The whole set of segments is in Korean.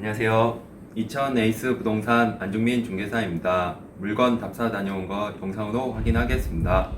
안녕하세요. 이천 에이스 부동산 안중민 중개사입니다. 물건 답사 다녀온 거 영상으로 확인하겠습니다.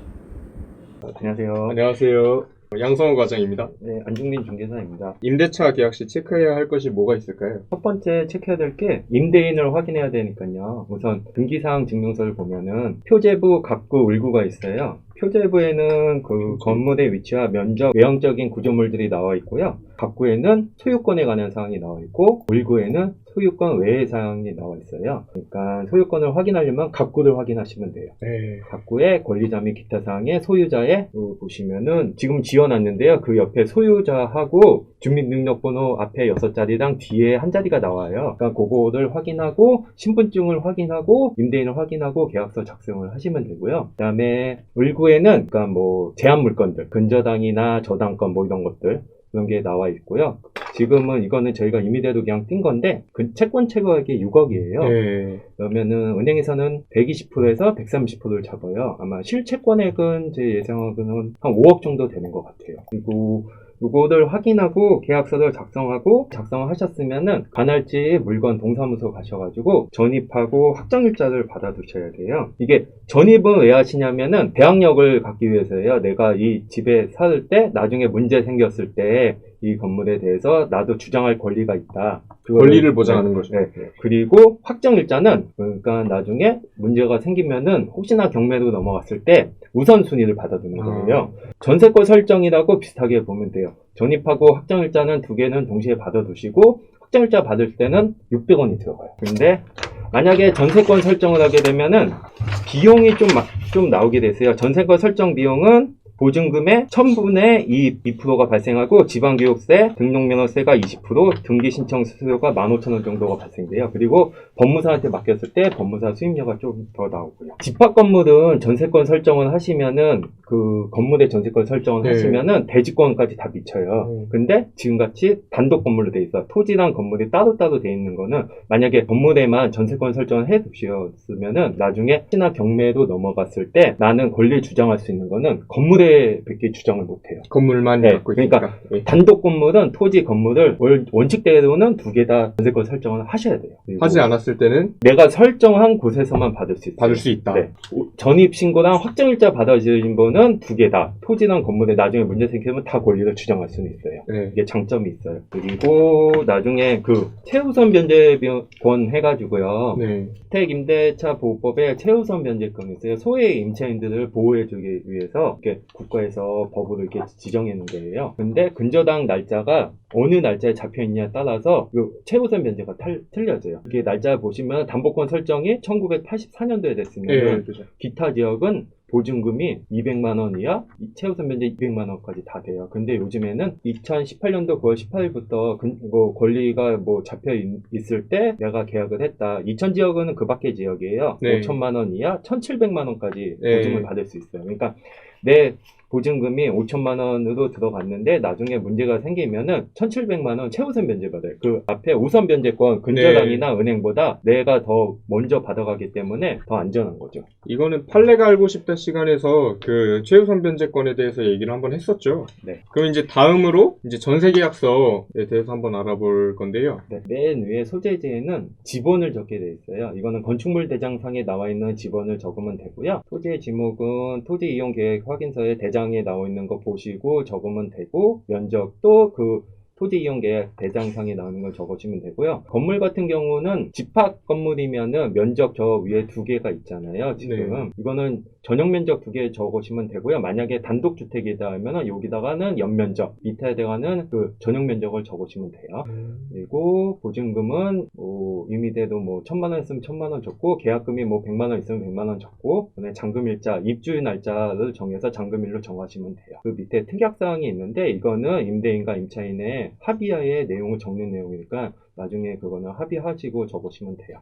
안녕하세요. 안녕하세요. 양성호 과장입니다. 네, 안중민 중개사입니다. 임대차 계약 시 체크해야 할 것이 뭐가 있을까요? 첫 번째 체크해야 될 게 임대인을 확인해야 되니까요. 우선 등기사항 증명서를 보면은 표제부, 갑구, 을구가 있어요. 표제부에는 그 건물의 위치와 면적, 외형적인 구조물들이 나와 있고요. 갑구에는 소유권에 관한 사항이 나와 있고, 을구에는 소유권 외의 사항이 나와 있어요. 그러니까 소유권을 확인하려면 갑구를 확인하시면 돼요. 네. 갑구의 권리자 및 기타 사항의 소유자에 보시면은 지금 지어놨는데요. 그 옆에 소유자하고 주민등록번호 앞에 6자리랑 뒤에 한 자리가 나와요. 그러니까 그거를 확인하고 신분증을 확인하고 임대인을 확인하고 계약서 작성을 하시면 되고요. 그 다음에 을구에는 그러니까 뭐 제한 물건들, 근저당이나 저당권 뭐 이런 것들 그런 게 나와 있고요. 지금은 이거는 저희가 임의대로 그냥 띈 건데 그 채권 체거액이 6억이에요. 네. 그러면은 은행에서는 120%에서 130%를 잡아요. 아마 실채권액은 제 예상으로는 한 5억 정도 되는 것 같아요. 그리고 이거를 확인하고 계약서를 작성하고 작성을 하셨으면은 관할지 물건 동사무소 가셔가지고 전입하고 확정일자를 받아두셔야 돼요. 이게 전입은 왜 하시냐면은 배악력을 갖기 위해서예요. 내가 이 집에 살 때 나중에 문제 생겼을 때 이 건물에 대해서 나도 주장할 권리가 있다. 권리를 보장하는 거죠. 네. 그리고 확정일자는 그러니까 나중에 문제가 생기면은 혹시나 경매로 넘어갔을 때 우선순위를 받아두는 거예요. 전세권 설정이라고 비슷하게 보면 돼요. 전입하고 확정일자는 두 개는 동시에 받아두시고 확정일자 받을 때는 600원이 들어가요. 근데 만약에 전세권 설정을 하게 되면은 비용이 좀 나오게 되세요. 전세권 설정 비용은 보증금의 1000분의 2%가 발생하고 지방교육세, 등록면허세가 20%, 등기신청 수수료가 15,000원 정도가 발생돼요. 그리고 법무사한테 맡겼을 때 법무사 수임료가 좀 더 나오고요. 집합 건물은 전세권 설정을 하시면은 그 건물의 전세권 설정을 하시면은 대지권까지 다 미쳐요. 근데 지금같이 단독 건물로 돼 있어. 토지랑 건물이 따로따로 돼 있는 거는 만약에 건물에만 전세권 설정을 해 두셨으면은 나중에 혹시나 경매로 넘어갔을 때 나는 권리를 주장할 수 있는 거는 건물에 밖에 주장을 못 해요. 건물만 갖고 그러니까 있으니까. 네. 단독 건물은 토지 건물을 원칙대로는 두 개 다 전세권 설정을 하셔야 돼요. 하지 않았을 때는 내가 설정한 곳에서만 받을 수 있어요. 받을 수 있다. 네. 전입 신고랑 확정일자 받아주신 분은 두 개 다 토지랑 건물에 나중에 문제 생기면 다 권리를 주장할 수는 있어요. 네. 이게 장점이 있어요. 그리고 나중에 그 최우선 변제권 해가지고요. 네. 주택 임대차 보호법에 최우선 변제권이 있어요. 소외 임차인들을 보호해주기 위해서 이렇게 국가에서 법으로 이렇게 지정해 놓은 거예요. 근데 근저당 날짜가 어느 날짜에 잡혀 있냐에 따라서 그 최우선 변제가 틀려져요. 이게 날짜 보시면 담보권 설정이 1984년도에 됐으면 네. 그죠. 기타 지역은 보증금이 200만 원 이하, 최우선 변제 200만 원까지 다 돼요. 근데 요즘에는 2018년도 9월 18일부터 권리가 잡혀 있을 때 내가 계약을 했다. 2000 지역은 그 밖의 지역이에요. 네. 5천만 원 이하, 1700만 원까지 네. 보증을 받을 수 있어요. 그러니까 내 보증금이 5천만 원으로 들어갔는데 나중에 문제가 생기면은 1700만 원 최우선 변제 받아요. 그 앞에 우선 변제권 근저당이나 은행보다 내가 더 먼저 받아가기 때문에 더 안전한 거죠. 이거는 판례가 알고 싶다 시간에서 그 최우선 변제권에 대해서 얘기를 한번 했었죠. 네. 그럼 이제 다음으로 이제 전세계약서에 대해서 한번 알아볼 건데요. 네, 맨 위에 소재지에는 지번을 적게 돼 있어요. 이거는 건축물 대장상에 나와 있는 지번을 적으면 되고요. 토지의 지목은 토지 이용 계획 확인서에 대장에 나와 있는 거 보시고 적으면 되고 면적도 그 토지 이용 계획 대장상에 나오는 걸 적으시면 되고요. 건물 같은 경우는 집합 건물이면은 면적 저 위에 두 개가 있잖아요. 지금 네. 이거는 전용 면적 두 개 적으시면 되고요. 만약에 단독 주택이다 하면은 여기다가는 연면적 밑에다가는 그 전용 면적을 적으시면 돼요. 그리고 보증금은 임의대도 1000만 원 있으면 1000만 원 적고 계약금이 100만 원 있으면 100만 원 적고 그다음에 잔금일자 입주 날짜를 정해서 잔금일로 정하시면 돼요. 그 밑에 특약사항이 있는데 이거는 임대인과 임차인의 합의하에 내용을 적는 내용이니까 나중에 그거는 합의하시고 적으시면 돼요.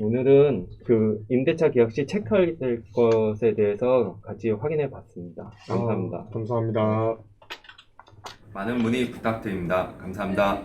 오늘은 그 임대차 계약 시 체크할 것에 대해서 같이 확인해 봤습니다. 감사합니다. 감사합니다. 많은 문의 부탁드립니다. 감사합니다.